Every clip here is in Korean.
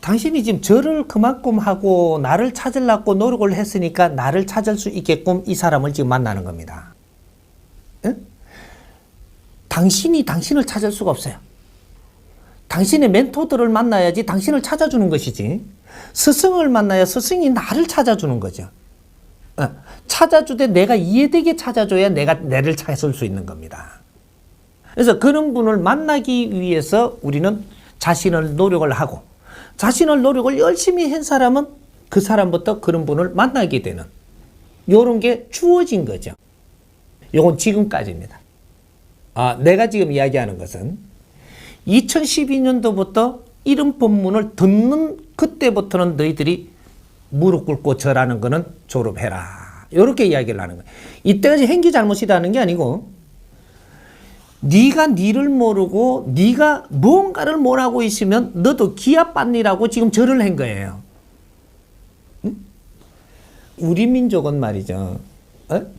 당신이 지금 절을 그만큼 하고 나를 찾으려고 노력을 했으니까 나를 찾을 수 있게끔 이 사람을 지금 만나는 겁니다. 응? 당신이 당신을 찾을 수가 없어요. 당신의 멘토들을 만나야지 당신을 찾아주는 것이지, 스승을 만나야 스승이 나를 찾아주는 거죠. 찾아주되 내가 이해되게 찾아줘야 내가 내를 찾을 수 있는 겁니다. 그래서 그런 분을 만나기 위해서 우리는 자신을 노력을 하고, 자신을 노력을 열심히 한 사람은 그 사람부터 그런 분을 만나게 되는, 요런 게 주어진 거죠. 요건 지금까지입니다. 내가 지금 이야기하는 것은 2012년도부터 이런 법문을 듣는 그때부터는 너희들이 무릎 꿇고 절하는 거는 졸업해라, 이렇게 이야기를 하는 거예요. 이때까지 행기 잘못이라는 게 아니고, 네가 니를 모르고 네가 무언가를 못하고 있으면 너도 기합받니라고 지금 절을 한 거예요. 응? 우리 민족은 말이죠,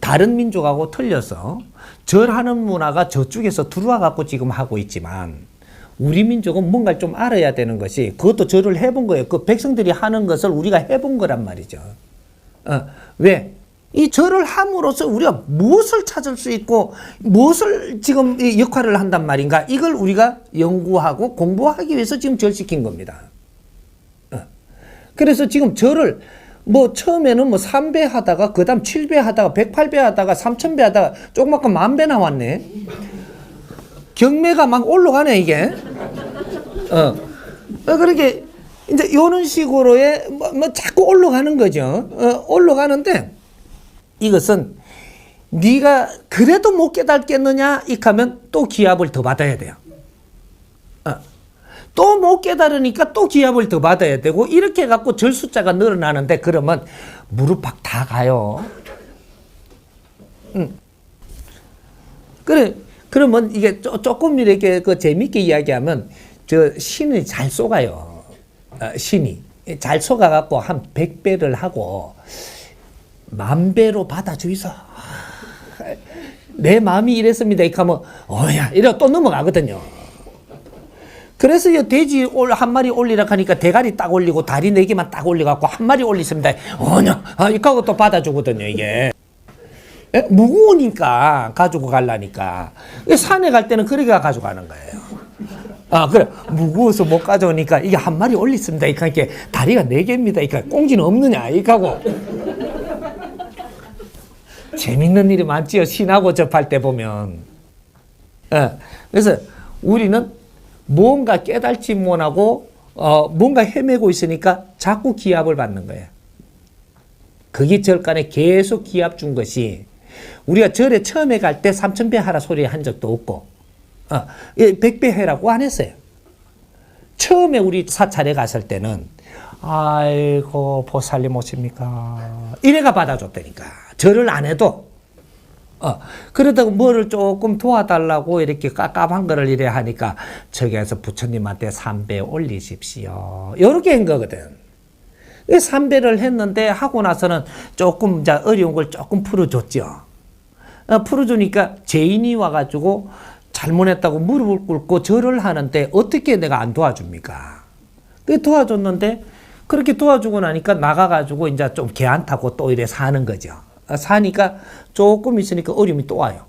다른 민족하고 틀려서 절하는 문화가 저쪽에서 들어와 갖고 지금 하고 있지만, 우리 민족은 뭔가를 좀 알아야 되는 것이, 그것도 절을 해본 거예요. 그 백성들이 하는 것을 우리가 해본 거란 말이죠. 왜? 이 절을 함으로써 우리가 무엇을 찾을 수 있고 무엇을 지금 역할을 한단 말인가, 이걸 우리가 연구하고 공부하기 위해서 지금 절시킨 겁니다. 그래서 지금 절을 처음에는 3배 하다가 그 다음 7배 하다가 108배 하다가 3000배 하다가 조그맣게 10,000배 나왔네. 경매가 막 올라가네 이게. 그렇게 이제 요런 식으로의 자꾸 올라가는 거죠. 올라가는데, 이것은 네가 그래도 못 깨닫겠느냐 이하면 또 기합을 더 받아야 돼요. 또 못 깨달으니까 또 기합을 더 받아야 되고, 이렇게 해갖고 절 숫자가 늘어나는데, 그러면 무릎팍 다 가요. 그러면 이게 조금 이렇게 재밌게 이야기하면, 신이 잘 쏘가요. 신이 잘 쏘가갖고 한 100배를 하고 10,000배로 받아주이소. 내 마음이 이랬습니다. 이렇게 하면 이러고 또 넘어가거든요. 그래서 돼지 한 마리 올리라 하니까 대가리 딱 올리고 다리 4개만 딱 올려갖고 한 마리 올리습니다. 이렇게 하고 또 받아주거든요. 이게 무거우니까 가지고 가려니까. 산에 갈 때는 그렇게 가져가는 거예요. 그래, 무거워서 못 가져오니까 이게 한 마리 올리습니다. 이렇게 다리가 4개입니다. 이렇게 꽁지는 없느냐 이렇게 하고. 재밌는 일이 많지요, 신하고 접할 때 보면. 그래서 우리는 뭔가 깨달지 못하고 뭔가 헤매고 있으니까 자꾸 기합을 받는 거예요. 그게 절간에 계속 기합 준 것이, 우리가 절에 처음에 갈 때 3000배 하라 소리 한 적도 없고 100배 해라고 안 했어요. 처음에 우리 사찰에 갔을 때는 아이고 보살님 오십니까 이래가 받아줬다니까. 절을 안 해도. 그러다가 뭐를 조금 도와달라고 이렇게 깝깝한 거를 이래 하니까, 저기에서 부처님한테 3배 올리십시오, 요렇게 한 거거든. 3배를 했는데 하고 나서는 조금 어려운 걸 조금 풀어줬죠. 풀어주니까 죄인이 와가지고 잘못했다고 무릎을 꿇고 절을 하는데 어떻게 내가 안 도와줍니까? 도와줬는데, 그렇게 도와주고 나니까 나가가지고 이제 좀 개안타고 또 이래 사는 거죠. 사니까 조금 있으니까 어려움이 또 와요.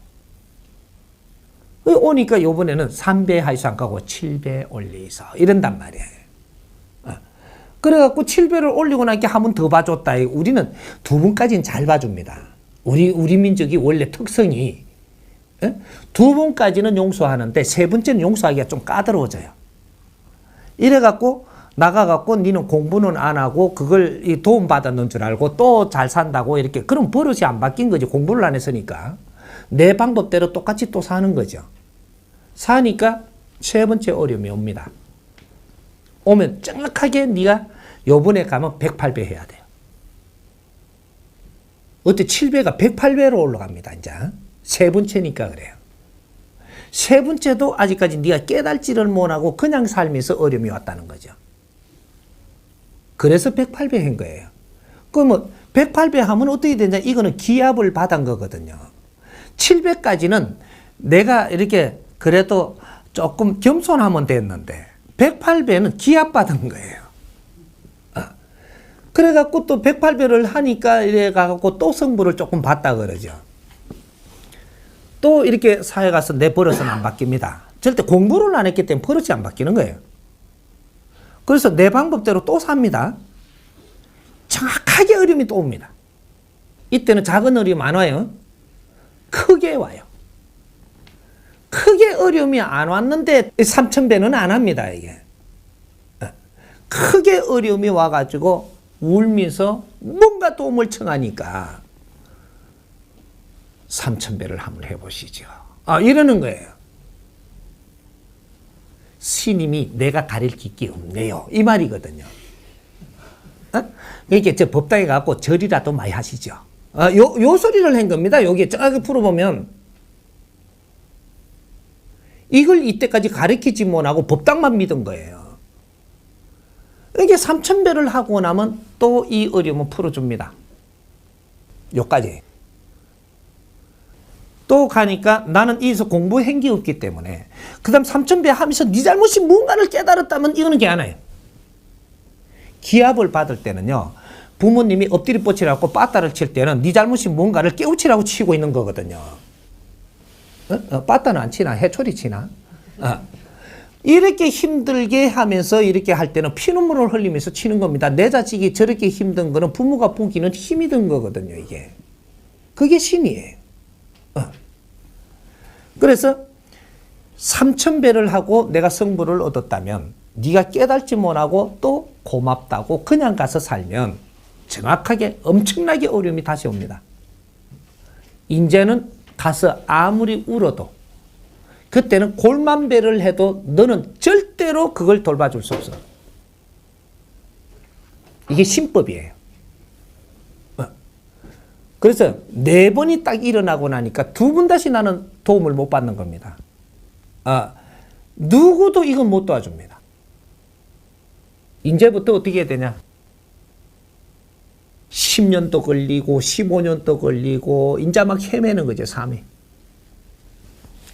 오니까 요번에는 3배 하이소 안 가고 7배 올리소 이런단 말이에요. 그래갖고 7배를 올리고 나니까 한 번 더 봐줬다. 우리는 2번까지는 잘 봐줍니다. 우리 민족이 원래 특성이 2번까지는 용서하는데 3번째는 용서하기가 좀 까다로워져요. 이래갖고 나가갖고 니는 공부는 안 하고 그걸 도움받았는 줄 알고 또 잘 산다고, 이렇게. 그럼 버릇이 안 바뀐 거지. 공부를 안 했으니까. 내 방법대로 똑같이 또 사는 거죠. 사니까 3번째 어려움이 옵니다. 오면 정확하게 네가 요번에 가면 108배 해야 돼요. 어때? 7배가 108배로 올라갑니다. 이제 3번째니까 그래요. 3번째도 아직까지 네가 깨달지를 못하고 그냥 살면서 어려움이 왔다는 거죠. 그래서 108배 한 거예요. 그러면 108배 하면 어떻게 되냐? 이거는 기합을 받은 거거든요. 7배까지는 내가 이렇게 그래도 조금 겸손하면 됐는데, 108배는 기합받은 거예요. 그래갖고 또 108배를 하니까 이래갖고 또 성부를 조금 받다 그러죠. 또 이렇게 사회 가서 내 버릇은 안 바뀝니다. 절대 공부를 안 했기 때문에 버릇이 안 바뀌는 거예요. 그래서 내 방법대로 또 삽니다. 정확하게 어려움이 또 옵니다. 이때는 작은 어려움 안 와요. 크게 와요. 크게 어려움이 안 왔는데 3000배는 안 합니다. 이게. 크게 어려움이 와가지고 울면서 뭔가 도움을 청하니까 3000배를 한번 해보시죠. 이러는 거예요. 스님이 내가 가릴 길이 없네요. 이 말이거든요. 이게 저 법당에 가고 절이라도 많이 하시죠. 요 소리를 한 겁니다. 여기 저기 풀어보면 이걸 이때까지 가르치지 못하고 법당만 믿은 거예요. 이게 3000배를 하고 나면 또 이 어려움을 풀어줍니다. 요까지. 또 가니까 나는 여기서 공부한 게 없기 때문에 그 다음 3000배 하면서 네 잘못이 뭔가를 깨달았다면 이거는 게 아니에요. 기합을 받을 때는요. 부모님이 엎드리 뻗치라고 빠따를 칠 때는 네 잘못이 뭔가를 깨우치라고 치고 있는 거거든요. 빠따는 안 치나? 해초리 치나? 이렇게 힘들게 하면서 이렇게 할 때는 피눈물을 흘리면서 치는 겁니다. 내 자식이 저렇게 힘든 거는 부모가 보기는 힘이 든 거거든요. 이게. 그게 신이에요. 그래서 3000배를 하고 내가 성부를 얻었다면 네가 깨달지 못하고 또 고맙다고 그냥 가서 살면 정확하게 엄청나게 어려움이 다시 옵니다. 이제는 가서 아무리 울어도 그때는 골만배를 해도 너는 절대로 그걸 돌봐줄 수 없어. 이게 신법이에요. 그래서 4번이 딱 일어나고 나니까 2번 다시 나는 도움을 못 받는 겁니다. 누구도 이건 못 도와줍니다. 이제부터 어떻게 해야 되냐? 10년도 걸리고 15년도 걸리고 이제 막 헤매는 거죠. 삶이.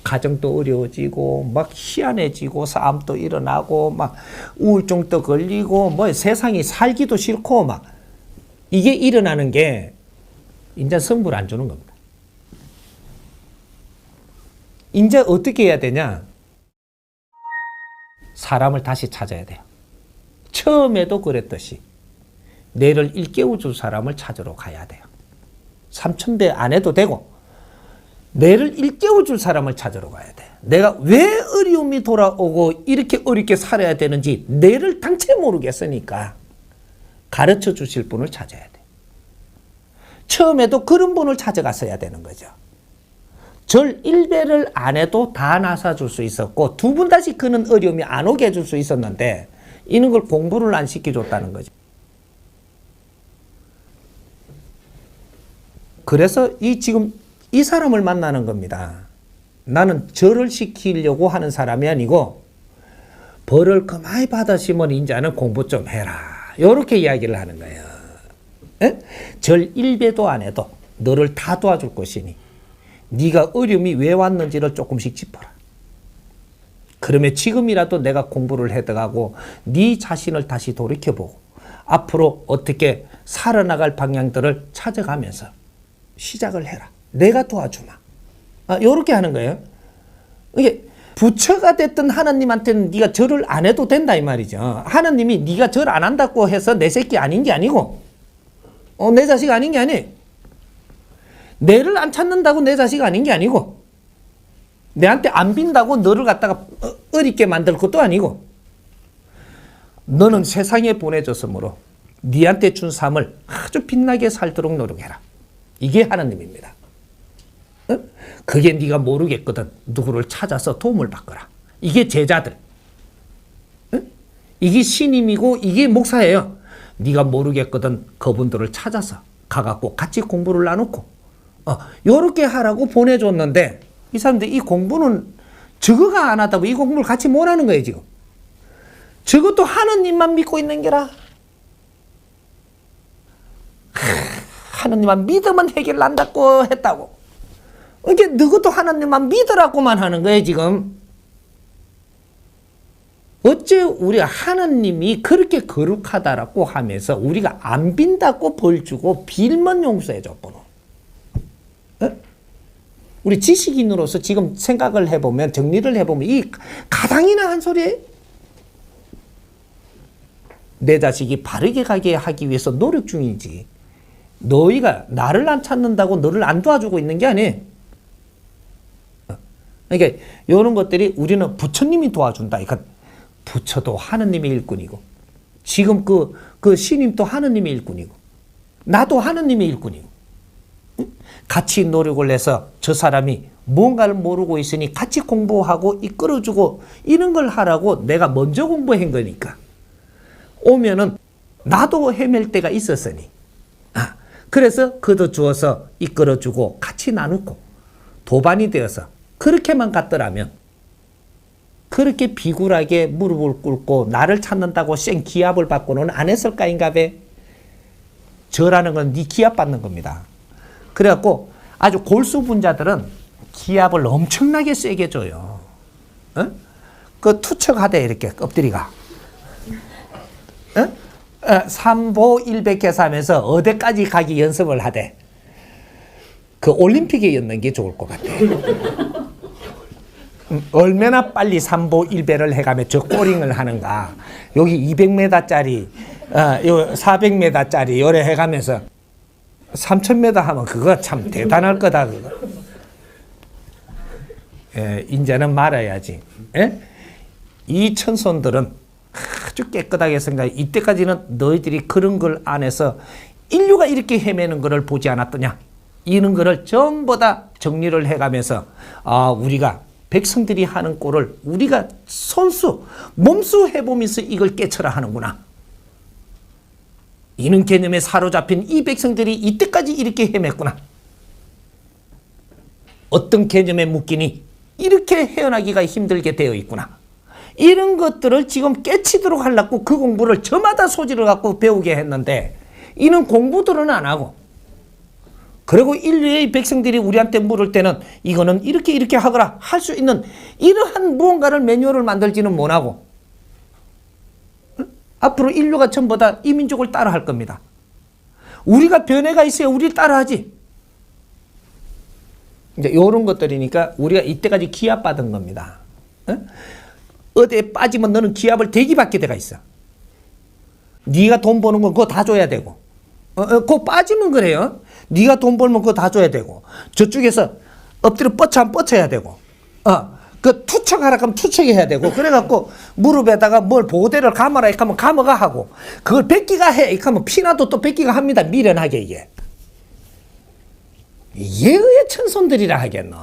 가정도 어려워지고 막 희한해지고 싸움도 일어나고 막 우울증도 걸리고 뭐 세상이 살기도 싫고 막 이게 일어나는 게 이제 성부를 안 주는 겁니다. 이제 어떻게 해야 되냐? 사람을 다시 찾아야 돼요. 처음에도 그랬듯이 내를 일깨워줄 사람을 찾으러 가야 돼요. 3000배 안 해도 되고 내를 일깨워줄 사람을 찾으러 가야 돼. 내가 왜 어려움이 돌아오고 이렇게 어렵게 살아야 되는지 내를 당체 모르겠으니까 가르쳐 주실 분을 찾아야 돼. 처음에도 그런 분을 찾아갔어야 되는 거죠. 절 1배를 안 해도 다 나서줄 수 있었고 2번 다시 그는 어려움이 안 오게 해줄 수 있었는데 이런 걸 공부를 안 시켜줬다는 거죠. 그래서 지금 이 사람을 만나는 겁니다. 나는 절을 시키려고 하는 사람이 아니고 벌을 그만히 받으시면 이제는 공부 좀 해라. 이렇게 이야기를 하는 거예요. 에? 절 1배도 안 해도 너를 다 도와줄 것이니 네가 어려움이 왜 왔는지를 조금씩 짚어라. 그러면 지금이라도 내가 공부를 해들어가고 네 자신을 다시 돌이켜보고 앞으로 어떻게 살아나갈 방향들을 찾아가면서 시작을 해라. 내가 도와주마. 이렇게 하는 거예요. 이게 부처가 됐든 하나님한테는 네가 절을 안 해도 된다 이 말이죠. 하나님이 네가 절 안 한다고 해서 내 새끼 아닌 게 아니고 내 자식 아닌 게 아니에요. 내를 안 찾는다고 내 자식 아닌 게 아니고 내한테 안 빈다고 너를 갖다가 어렵게 만들 것도 아니고 너는 세상에 보내졌으므로 네한테 준 삶을 아주 빛나게 살도록 노력해라. 이게 하나님입니다. 그게 네가 모르겠거든. 누구를 찾아서 도움을 받거라. 이게 제자들. 이게 신임이고 이게 목사예요. 네가 모르겠거든. 그분들을 찾아서 가갖고 같이 공부를 나누고 요렇게 하라고 보내줬는데 이 사람들이 이 공부는 저거가 안 하다고 이 공부를 같이 못 하는 거예요 지금. 저것도 하느님만 믿고 있는 게라. 하느님만 믿으면 해결 난다고 했다고. 이게 너것도 하나님만 믿으라고만 하는 거예요 지금. 어째 우리가 하나님이 그렇게 거룩하다라고 하면서 우리가 안 빈다고 벌 주고 빌면 용서해 줘 보노. 우리 지식인으로서 지금 생각을 해보면, 정리를 해보면 이 가당이나 한 소리에 내 자식이 바르게 가게 하기 위해서 노력 중이지, 너희가 나를 안 찾는다고 너를 안 도와주고 있는 게 아니에요. 그러니까 이런 것들이 우리는 부처님이 도와준다. 그러니까 부처도 하느님의 일꾼이고, 지금 그 신임도 하느님의 일꾼이고, 나도 하느님의 일꾼이고, 같이 노력을 해서 저 사람이 뭔가를 모르고 있으니 같이 공부하고 이끌어주고 이런 걸 하라고 내가 먼저 공부한 거니까 오면은 나도 헤맬 때가 있었으니, 그래서 걷어주어서 이끌어주고 같이 나누고 도반이 되어서 그렇게만 갔더라면, 그렇게 비굴하게 무릎을 꿇고 나를 찾는다고 쌩 기합을 받고는 안 했을까인가 배. 저라는 건 네 기합 받는 겁니다. 그래갖고 아주 골수 분자들은 기합을 엄청나게 세게 줘요. 그 투척하대 이렇게 엎드리가. 삼보 100개서 하면서 어디까지 가기 연습을 하대. 그 올림픽에 였는 게 좋을 것 같아. 얼마나 빨리 3보 1배를 해가며 저 꼬링을 하는가. 여기 200m짜리, 요 400m짜리 요래 해가면서 3000m 하면 그거 참 대단할 거다. 그거. 예, 이제는 말아야지. 예? 이 천손들은 아주 깨끗하게 생각해. 이때까지는 너희들이 그런 걸 안에서 인류가 이렇게 헤매는 것을 보지 않았더냐. 이런 거를 전부 다 정리를 해가면서, 우리가 백성들이 하는 꼴을 우리가 손수, 몸수 해보면서 이걸 깨쳐라 하는구나. 이는 개념에 사로잡힌 이 백성들이 이때까지 이렇게 헤맸구나. 어떤 개념에 묶이니 이렇게 헤어나기가 힘들게 되어 있구나. 이런 것들을 지금 깨치도록 하려고 그 공부를 저마다 소질을 갖고 배우게 했는데, 이는 공부들은 안 하고, 그리고 인류의 백성들이 우리한테 물을 때는 이거는 이렇게 하거라 할 수 있는 이러한 무언가를 매뉴얼을 만들지는 못하고, 앞으로 인류가 전부 다 이 민족을 따라 할 겁니다. 우리가 변해가 있어야 우리를 따라하지. 이제 이런 것들이니까 우리가 이때까지 기합받은 겁니다. 어디에 빠지면 너는 기합을 대기받게 돼가 있어. 네가 돈 버는 건 그거 다 줘야 되고, 그거 빠지면 그래요. 네가 돈 벌면 그거 다 줘야 되고, 저쪽에서 엎드려 뻗쳐야 되고, 그 투척하라 하면 투척해야 되고, 그래갖고 무릎에다가 뭘 보호대를 감아라 이렇게 하면 감아가 하고, 그걸 뺏기가 해 이렇게 하면 피나도 또 뺏기가 합니다. 미련하게. 이게 예의의 천손들이라 하겠노.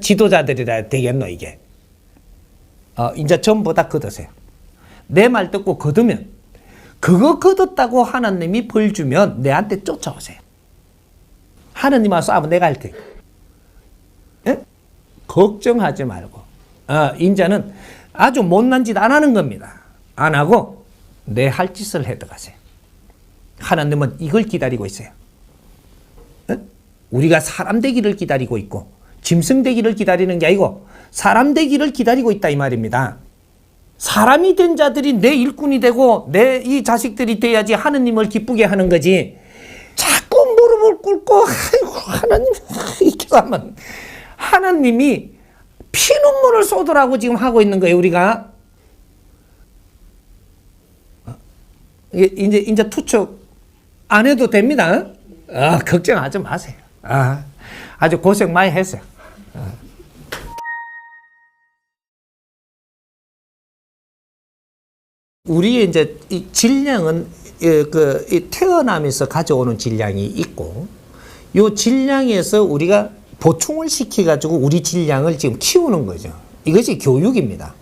지도자들이라 되겠노. 이게 이제 전부 다 걷으세요. 내 말 듣고 걷으면, 그거 걷었다고 하나님이 벌 주면 내한테 쫓아오세요. 하나님하고 싸우면 내가 할 테니까. 걱정하지 말고, 인자는 아주 못난 짓 안 하는 겁니다. 안 하고 내 할 짓을 해 들어가세요. 하나님은 이걸 기다리고 있어요. 우리가 사람 되기를 기다리고 있고, 짐승 되기를 기다리는 게 아니고 사람 되기를 기다리고 있다 이 말입니다. 사람이 된 자들이 내 일꾼이 되고 내 이 자식들이 돼야지 하느님을 기쁘게 하는 거지. 자꾸 무릎을 꿇고 아이고 하나님 이렇게 하면 하나님이 피눈물을 쏟으라고 지금 하고 있는 거예요. 우리가 이제 투척 안 해도 됩니다. 걱정하지 마세요. 아주 고생 많이 했어요. 우리의 이제 이 질량은 이 태어나면서 가져오는 질량이 있고, 이 질량에서 우리가 보충을 시켜가지고 우리 질량을 지금 키우는 거죠. 이것이 교육입니다.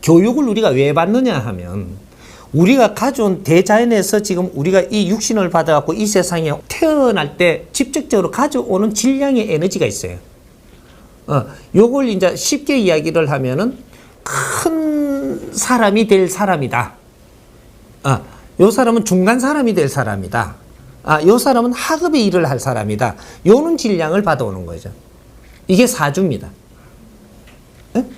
교육을 우리가 왜 받느냐 하면, 우리가 가져온 대자연에서 지금 우리가 이 육신을 받아갖고 이 세상에 태어날 때 직접적으로 가져오는 질량의 에너지가 있어요. 요걸 이제 쉽게 이야기를 하면은 큰 사람이 될 사람이다. 요 사람은 중간 사람이 될 사람이다. 요 사람은 하급의 일을 할 사람이다. 요는 질량을 받아오는 거죠. 이게 사주입니다.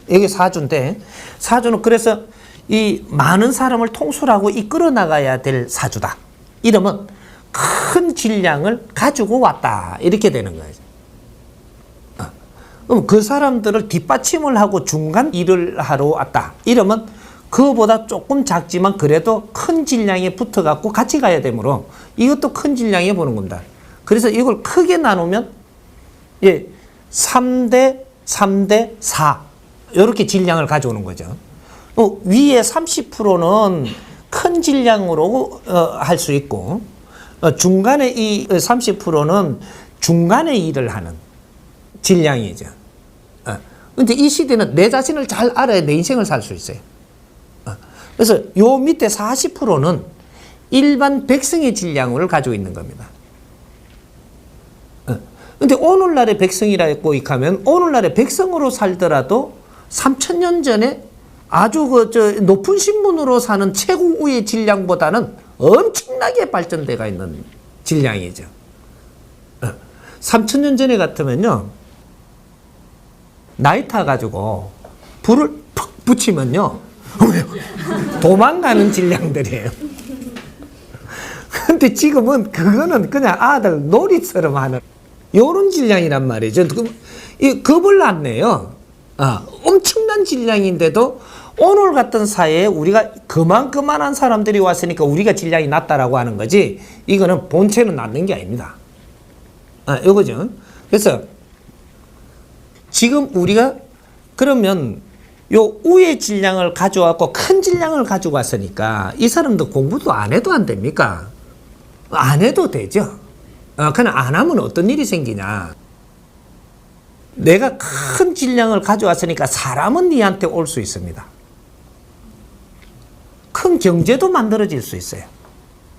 여기 사주인데, 사주는 그래서 이 많은 사람을 통솔하고 이끌어 나가야 될 사주다. 이러면 큰 질량을 가지고 왔다. 이렇게 되는 거예요. 그럼 그 사람들을 뒷받침을 하고 중간 일을 하러 왔다. 이러면 그거보다 조금 작지만 그래도 큰 질량에 붙어갖고 같이 가야 되므로 이것도 큰 질량에 보는 겁니다. 그래서 이걸 크게 나누면 3대 3대 4 이렇게 질량을 가져오는 거죠. 위에 30%는 큰 질량으로 할 수 있고 중간에 이 30%는 중간에 일을 하는 질량이죠. 근데 이 시대는 내 자신을 잘 알아야 내 인생을 살 수 있어요. 그래서 요 밑에 40%는 일반 백성의 질량을 가지고 있는 겁니다. 근데 오늘날의 백성이라고 하면 오늘날의 백성으로 살더라도 3000년 전에 아주 높은 신분으로 사는 최고의 질량보다는 엄청나게 발전돼가 있는 질량이죠. 3000년 전에 같으면요, 나이 타가지고 불을 푹 붙이면요, 도망가는 질량들이에요. 근데 지금은 그거는 그냥 아들 놀이처럼 하는 요런 질량이란 말이죠. 겁을 났네요. 엄청난 질량인데도 오늘 같은 사회에 우리가 그만한 사람들이 왔으니까 우리가 질량이 낮다라고 하는 거지, 이거는 본체는 낮는 게 아닙니다. 요거죠. 그래서 지금 우리가 그러면 요 위의 질량을 가져왔고 큰 질량을 가지고 왔으니까 이 사람도 공부도 안 해도 안 됩니까? 안 해도 되죠. 그냥 안 하면 어떤 일이 생기냐. 내가 큰 질량을 가져왔으니까 사람은 니한테 올 수 있습니다. 큰 경제도 만들어질 수 있어요.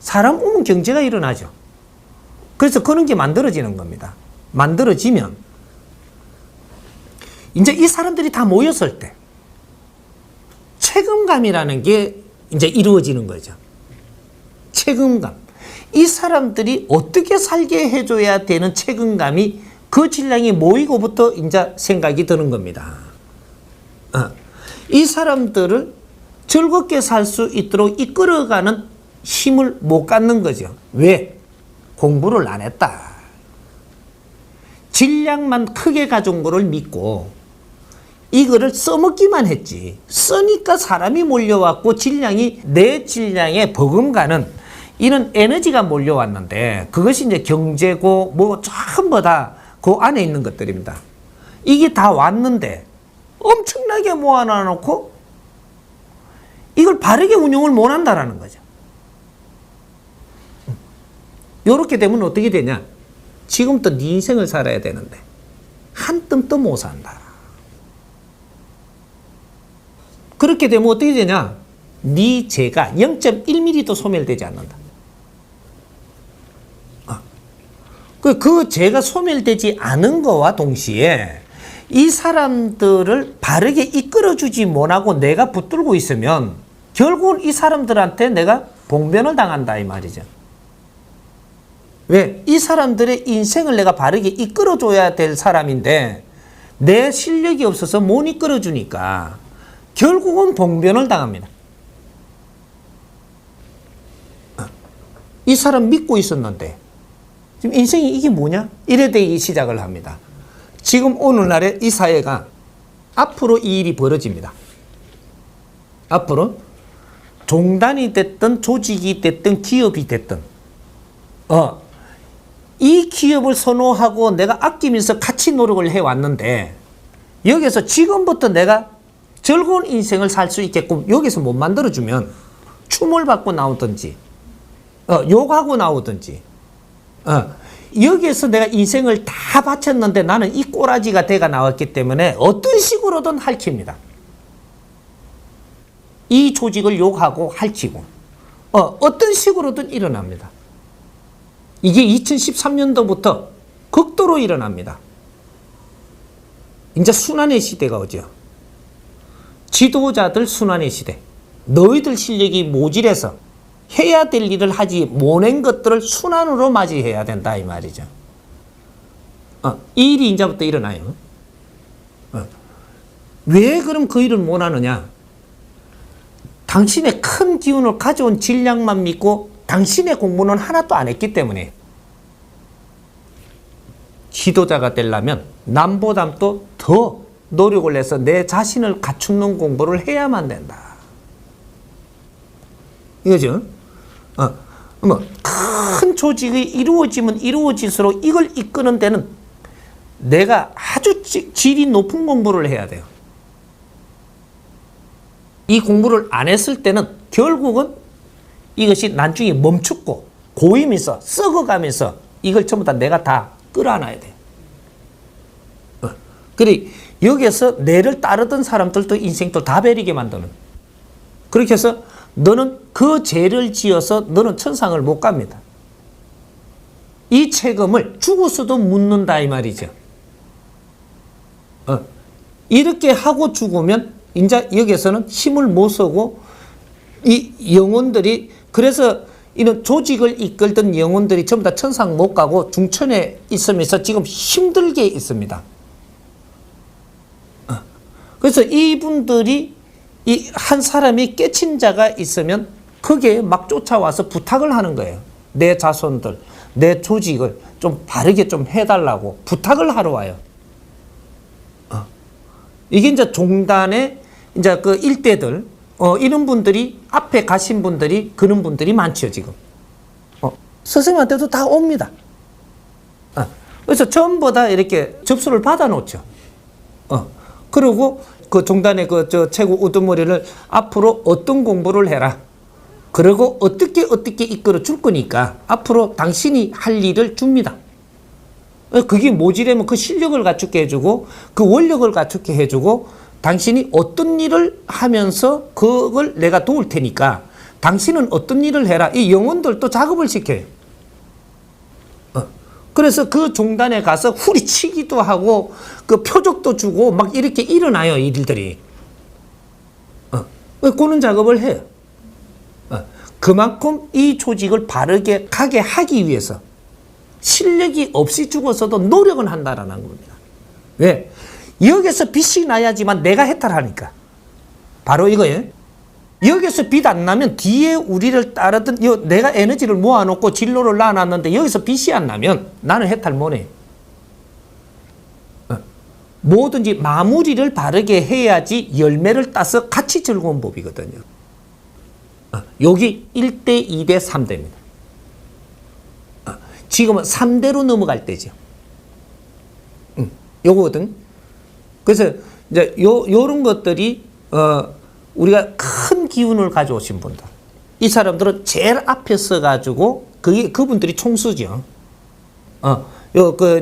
사람 오면 경제가 일어나죠. 그래서 그런 게 만들어지는 겁니다. 만들어지면 이제 이 사람들이 다 모였을 때 책임감이라는 게 이제 이루어지는 거죠. 책임감. 이 사람들이 어떻게 살게 해줘야 되는 책임감이 그 질량이 모이고부터 이제 생각이 드는 겁니다. 이 사람들을 즐겁게 살 수 있도록 이끌어가는 힘을 못 갖는 거죠. 왜? 공부를 안 했다. 질량만 크게 가져온 거를 믿고 이거를 써먹기만 했지. 쓰니까 사람이 몰려왔고 질량이 내 질량에 버금가는 이런 에너지가 몰려왔는데 그것이 이제 경제고 뭐 전부 다 그 안에 있는 것들입니다. 이게 다 왔는데 엄청나게 모아놔놓고 이걸 바르게 운영을 못 한다라는 거죠. 이렇게 되면 어떻게 되냐? 지금부터 네 인생을 살아야 되는데 한 뜸도 못 산다. 그렇게 되면 어떻게 되냐? 네 재가 0.1mm도 소멸되지 않는다. 그 재가 소멸되지 않은 거와 동시에 이 사람들을 바르게 이끌어주지 못하고 내가 붙들고 있으면 결국은 이 사람들한테 내가 봉변을 당한다 이 말이죠. 왜? 이 사람들의 인생을 내가 바르게 이끌어줘야 될 사람인데 내 실력이 없어서 못 이끌어주니까 결국은 봉변을 당합니다. 이 사람 믿고 있었는데 지금 인생이 이게 뭐냐? 이래 되기 시작을 합니다. 지금 오늘날의 이 사회가 앞으로 이 일이 벌어집니다. 앞으로 종단이 됐든 조직이 됐든 기업이 됐든 이 기업을 선호하고 내가 아끼면서 같이 노력을 해왔는데 여기서 지금부터 내가 즐거운 인생을 살 수 있게끔 여기서 못 만들어주면 춤을 받고 나오든지 욕하고 나오든지 여기에서 내가 인생을 다 바쳤는데 나는 이 꼬라지가 돼가 나왔기 때문에 어떤 식으로든 핥힙니다. 이 조직을 욕하고 핥히고 어떤 식으로든 일어납니다. 이게 2013년도부터 극도로 일어납니다. 이제 순환의 시대가 오죠. 지도자들 순환의 시대. 너희들 실력이 모질해서 해야 될 일을 하지 못한 것들을 순환으로 맞이해야 된다 이 말이죠. 이 일이 이제부터 일어나요. 왜 그럼 그 일을 못 하느냐? 당신의 큰 기운을 가져온 질량만 믿고 당신의 공부는 하나도 안 했기 때문에. 지도자가 되려면 남보다도 더 노력을 해서 내 자신을 갖추는 공부를 해야만 된다. 이거죠? 큰 조직이 이루어지면 이루어질수록 이걸 이끄는 데는 내가 아주 질이 높은 공부를 해야 돼요. 이 공부를 안 했을 때는 결국은 이것이 나중에 멈추고 고이면서 썩어가면서 이걸 전부 다 내가 다 끌어안아야 돼요. 그래 여기에서 내를 따르던 사람들도 인생도 다 베리게 만드는. 그렇게 해서 너는 그 죄를 지어서 너는 천상을 못 갑니다. 이 책임을 죽어서도 묻는다 이 말이죠. 이렇게 하고 죽으면 이제 여기에서는 힘을 못 쓰고 이 영혼들이 그래서 이런 조직을 이끌던 영혼들이 전부 다 천상 못 가고 중천에 있으면서 지금 힘들게 있습니다. 그래서 이분들이 이 한 사람이 깨친 자가 있으면 거기에 막 쫓아와서 부탁을 하는 거예요. 내 자손들, 내 조직을 좀 바르게 좀 해달라고 부탁을 하러 와요. 이게 이제 종단의 이제 그 일대들, 이런 분들이 앞에 가신 분들이 그런 분들이 많죠, 지금. 스승한테도 다 옵니다. 그래서 전부 다 이렇게 접수를 받아 놓죠. 그리고 그 종단의 저 최고 우두머리를 앞으로 어떤 공부를 해라. 그리고 어떻게 이끌어 줄 거니까 앞으로 당신이 할 일을 줍니다. 그게 모지려면 그 실력을 갖추게 해주고 그 원력을 갖추게 해주고 당신이 어떤 일을 하면서 그걸 내가 도울 테니까 당신은 어떤 일을 해라. 이 영혼들도 작업을 시켜요. 그래서 그 종단에 가서 후리치기도 하고 그 표적도 주고 막 이렇게 일어나요, 이 일들이. 그런 작업을 해요. 그만큼 이 조직을 바르게 가게 하기 위해서 실력이 없이 죽어서도 노력은 한다라는 겁니다. 왜? 여기서 빛이 나야지만 내가 해탈하니까. 바로 이거예요. 여기서 빛 안 나면 뒤에 우리를 따르던 내가 에너지를 모아놓고 진로를 놔놨는데 여기서 빛이 안 나면 나는 해탈 못해. 뭐든지 마무리를 바르게 해야지 열매를 따서 같이 즐거운 법이거든요. 여기 1대, 2대, 3대입니다. 지금은 3대로 넘어갈 때죠. 요거거든. 그래서 이제 요런 것들이 우리가 큰 기운을 가져오신 분들. 이 사람들은 제일 앞에 서가지고 그분들이 총수죠.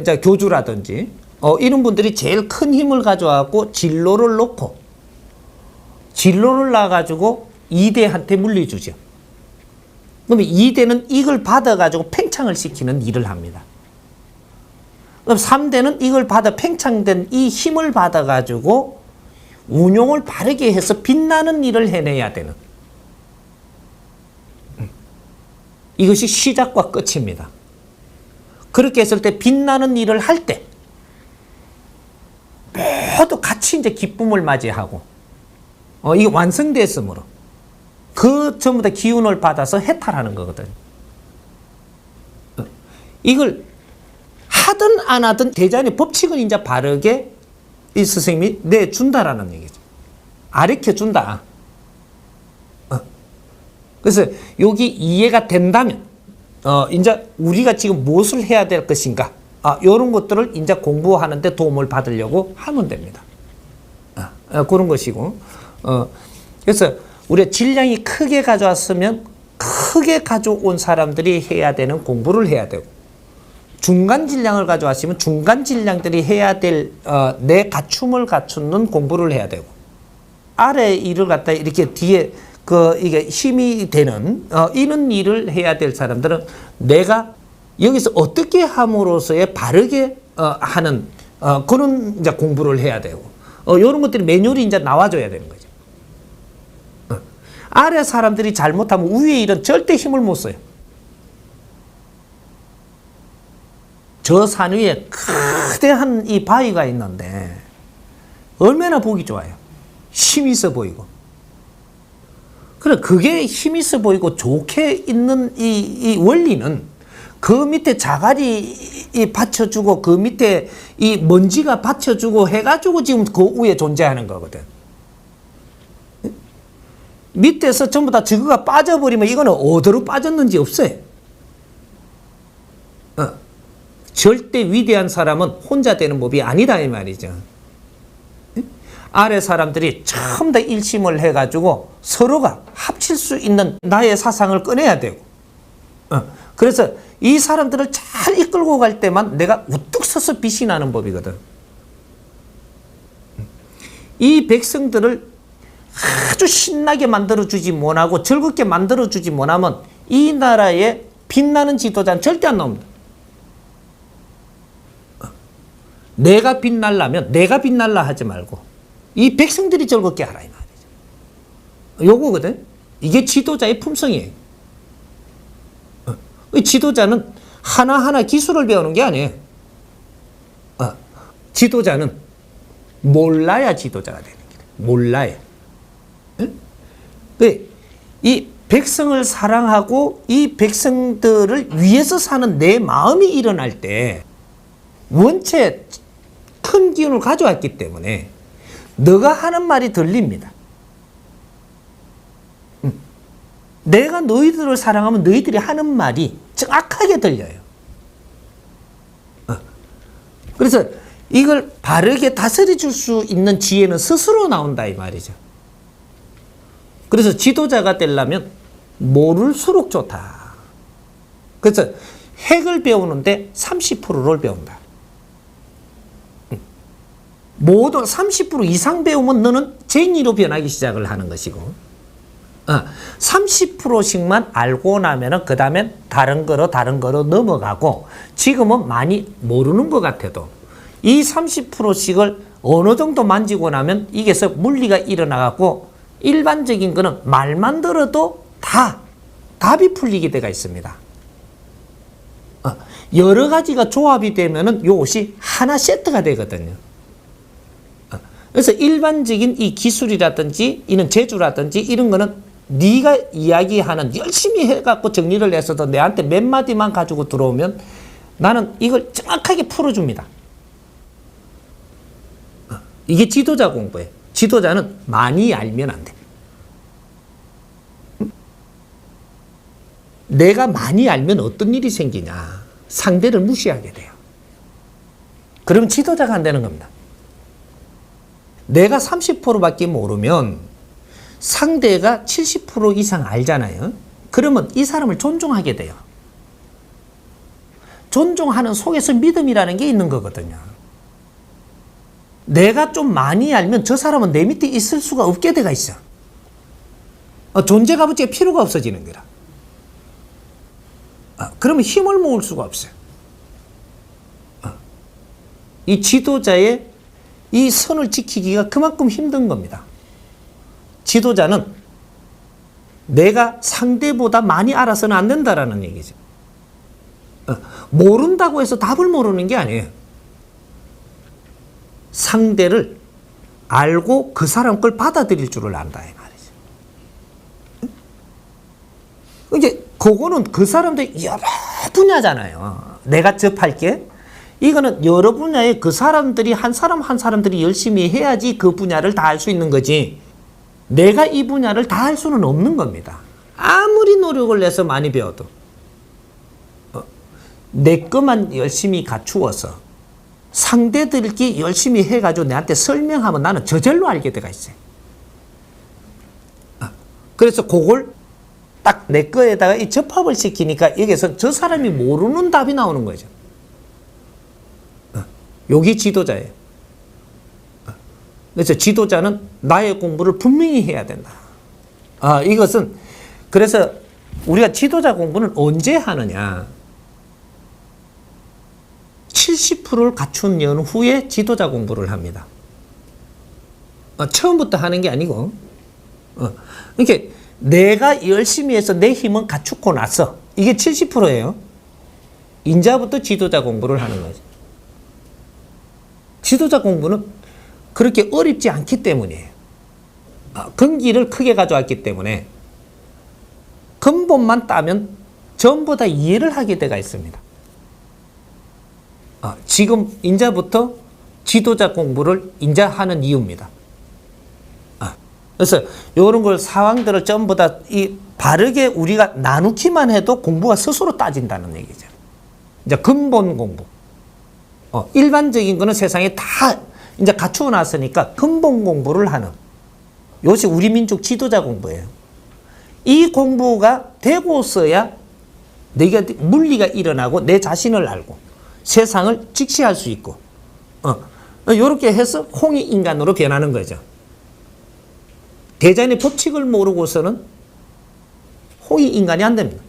이제 교주라든지 이런 분들이 제일 큰 힘을 가져와갖고 진로를 놓고 진로를 놔가지고 2대한테 물려주죠. 그러면 2대는 이걸 받아가지고 팽창을 시키는 일을 합니다. 그럼 3대는 이걸 받아 팽창된 이 힘을 받아가지고 운용을 바르게 해서 빛나는 일을 해내야 되는. 이것이 시작과 끝입니다. 그렇게 했을 때 빛나는 일을 할 때 모두 같이 이제 기쁨을 맞이하고 이게 완성됐으므로 그 전부 다 기운을 받아서 해탈하는 거거든요. 이걸 하든 안 하든 대자연의 법칙은 이제 바르게 이 스승님이 내준다라는 얘기죠. 가르쳐준다. 그래서 여기 이해가 된다면, 이제 우리가 지금 무엇을 해야 될 것인가, 이런 것들을 이제 공부하는데 도움을 받으려고 하면 됩니다. 그런 것이고, 그래서 우리가 질량이 크게 가져왔으면 크게 가져온 사람들이 해야 되는 공부를 해야 되고, 중간 질량을 가져왔으면 중간 질량들이 해야 될 내 갖춤을 갖추는 공부를 해야 되고, 아래 일을 갖다 이렇게 뒤에 이게 힘이 되는 이런 일을 해야 될 사람들은 내가 여기서 어떻게 함으로써의 바르게 하는 그런 이제 공부를 해야 되고, 이런 것들이 매뉴얼이 이제 나와줘야 되는 거죠. 아래 사람들이 잘못하면 위에 일은 절대 힘을 못 써요. 저 산 위에 거대한 이 바위가 있는데 얼마나 보기 좋아요. 힘 있어 보이고. 그래, 그게 힘 있어 보이고 좋게 있는 이 원리는 그 밑에 자갈이 받쳐주고 그 밑에 이 먼지가 받쳐주고 해가지고 지금 그 위에 존재하는 거거든. 밑에서 전부 다 저거가 빠져버리면 이거는 어디로 빠졌는지 없어요. 절대 위대한 사람은 혼자 되는 법이 아니다 이 말이죠. 아래 사람들이 전부 다 일심을 해가지고 서로가 합칠 수 있는 나의 사상을 꺼내야 되고, 그래서 이 사람들을 잘 이끌고 갈 때만 내가 우뚝 서서 빛이 나는 법이거든. 이 백성들을 아주 신나게 만들어주지 못하고 즐겁게 만들어주지 못하면 이 나라에 빛나는 지도자는 절대 안 나옵니다. 내가 빛날라면 내가 빛날라 하지 말고 이 백성들이 즐겁게 하라 이 말이죠. 요거거든. 이게 지도자의 품성이에요. 지도자는 하나하나 기술을 배우는 게 아니에요. 지도자는 몰라야 지도자가 되는 거예요. 몰라야. 이 백성을 사랑하고 이 백성들을 위해서 사는 내 마음이 일어날 때 원체 큰 기운을 가져왔기 때문에 너가 하는 말이 들립니다. 내가 너희들을 사랑하면 너희들이 하는 말이 정확하게 들려요. 그래서 이걸 바르게 다스려 줄 수 있는 지혜는 스스로 나온다 이 말이죠. 그래서 지도자가 되려면 모를수록 좋다. 그래서 핵을 배우는데 30%를 배운다. 모두 30% 이상 배우면 너는 쟁이로 변하기 시작을 하는 것이고, 30%씩만 알고 나면은 그 다음엔 다른 거로 넘어가고, 지금은 많이 모르는 것 같아도 이 30%씩을 어느 정도 만지고 나면 이게서 물리가 일어나갖고 일반적인 거는 말만 들어도 다 답이 풀리게 되가 있습니다. 여러 가지가 조합이 되면은 이것이 하나 세트가 되거든요. 그래서 일반적인 이 기술이라든지 이런 재주라든지 이런 거는 네가 이야기하는 열심히 해갖고 정리를 해서도 내한테 몇 마디만 가지고 들어오면 나는 이걸 정확하게 풀어줍니다. 이게 지도자 공부예요. 지도자는 많이 알면 안 돼. 내가 많이 알면 어떤 일이 생기냐. 상대를 무시하게 돼요. 그럼 지도자가 안 되는 겁니다. 내가 30%밖에 모르면 상대가 70% 이상 알잖아요. 그러면 이 사람을 존중하게 돼요. 존중하는 속에서 믿음이라는 게 있는 거거든요. 내가 좀 많이 알면 저 사람은 내 밑에 있을 수가 없게 돼가 있어. 존재 값어치가 필요가 없어지는 거라. 그러면 힘을 모을 수가 없어요. 이 지도자의 이 선을 지키기가 그만큼 힘든 겁니다. 지도자는 내가 상대보다 많이 알아서는 안 된다라는 얘기죠. 모른다고 해서 답을 모르는 게 아니에요. 상대를 알고 그 사람 걸 받아들일 줄을 안다 이 말이죠. 이제 그거는 그 사람들 여러 분야잖아요. 내가 접할 게 이거는 여러 분야에 그 사람들이 한 사람들이 열심히 해야지 그 분야를 다 할 수 있는 거지. 내가 이 분야를 다 할 수는 없는 겁니다. 아무리 노력을 내서 많이 배워도 내 것만 열심히 갖추어서 상대들끼리 열심히 해가지고 내한테 설명하면 나는 저절로 알게 돼가 있어요. 그래서 그걸 딱 내 거에다가 이 접합을 시키니까 여기서 저 사람이 모르는 답이 나오는 거죠. 여기 지도자예요. 그래서 지도자는 나의 공부를 분명히 해야 된다. 이것은 그래서 우리가 지도자 공부는 언제 하느냐. 70%를 갖춘 연후에 지도자 공부를 합니다. 처음부터 하는 게 아니고, 이렇게 내가 열심히 해서 내 힘은 갖추고 나서 이게 70%예요. 인자부터 지도자 공부를 하는 거죠. 지도자 공부는 그렇게 어렵지 않기 때문이에요. 근기를 크게 가져왔기 때문에 근본만 따면 전부 다 이해를 하게 돼가 있습니다. 지금 인자부터 지도자 공부를 인자 하는 이유입니다. 그래서 이런 걸 사항들을 전부 다 바르게 우리가 나누기만 해도 공부가 스스로 따진다는 얘기죠. 이제 근본 공부. 일반적인 거는 세상에 다 이제 갖추어 놨으니까 근본 공부를 하는. 이것이 우리 민족 지도자 공부예요. 이 공부가 되고서야 내가 물리가 일어나고 내 자신을 알고 세상을 직시할 수 있고 이렇게 해서 홍익인간으로 변하는 거죠. 대자연의 법칙을 모르고서는 홍익인간이 안 됩니다.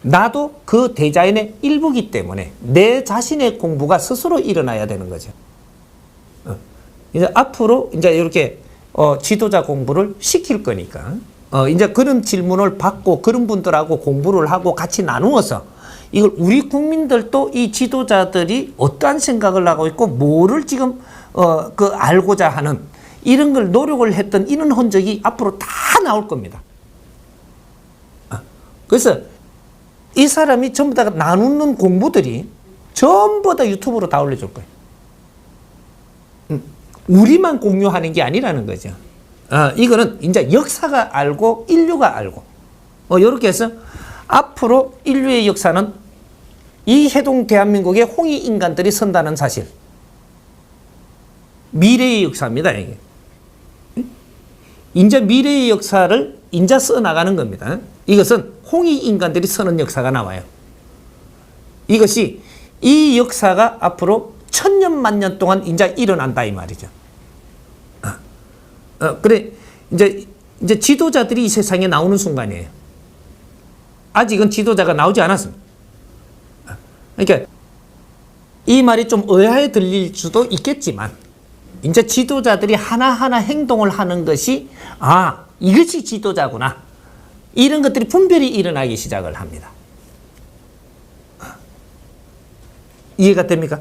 나도 그 대자연의 일부이기 때문에 내 자신의 공부가 스스로 일어나야 되는 거죠. 이제 앞으로 이제 이렇게 지도자 공부를 시킬 거니까 이제 그런 질문을 받고 그런 분들하고 공부를 하고 같이 나누어서 이걸 우리 국민들도 이 지도자들이 어떠한 생각을 하고 있고 뭐를 지금 알고자 하는 이런 걸 노력을 했던 이런 흔적이 앞으로 다 나올 겁니다. 그래서 이 사람이 전부 다 나누는 공부들이 전부 다 유튜브로 다 올려줄 거예요. 우리만 공유하는 게 아니라는 거죠. 이거는 이제 역사가 알고 인류가 알고 이렇게 해서 앞으로 인류의 역사는 이 해동 대한민국의 홍익인간들이 선다는 사실. 미래의 역사입니다. 이게. 이제 미래의 역사를 인자 써나가는 겁니다. 이것은 홍익인간들이 쓰는 역사가 나와요. 이것이 이 역사가 앞으로 천년 만년 동안 이제 일어난다 이 말이죠. 그래 이제 지도자들이 이 세상에 나오는 순간이에요. 아직은 지도자가 나오지 않았습니다. 그러니까 이 말이 좀 의아해 들릴 수도 있겠지만 이제 지도자들이 하나하나 행동을 하는 것이 이것이 지도자구나. 이런 것들이 분별이 일어나기 시작을 합니다. 이해가 됩니까?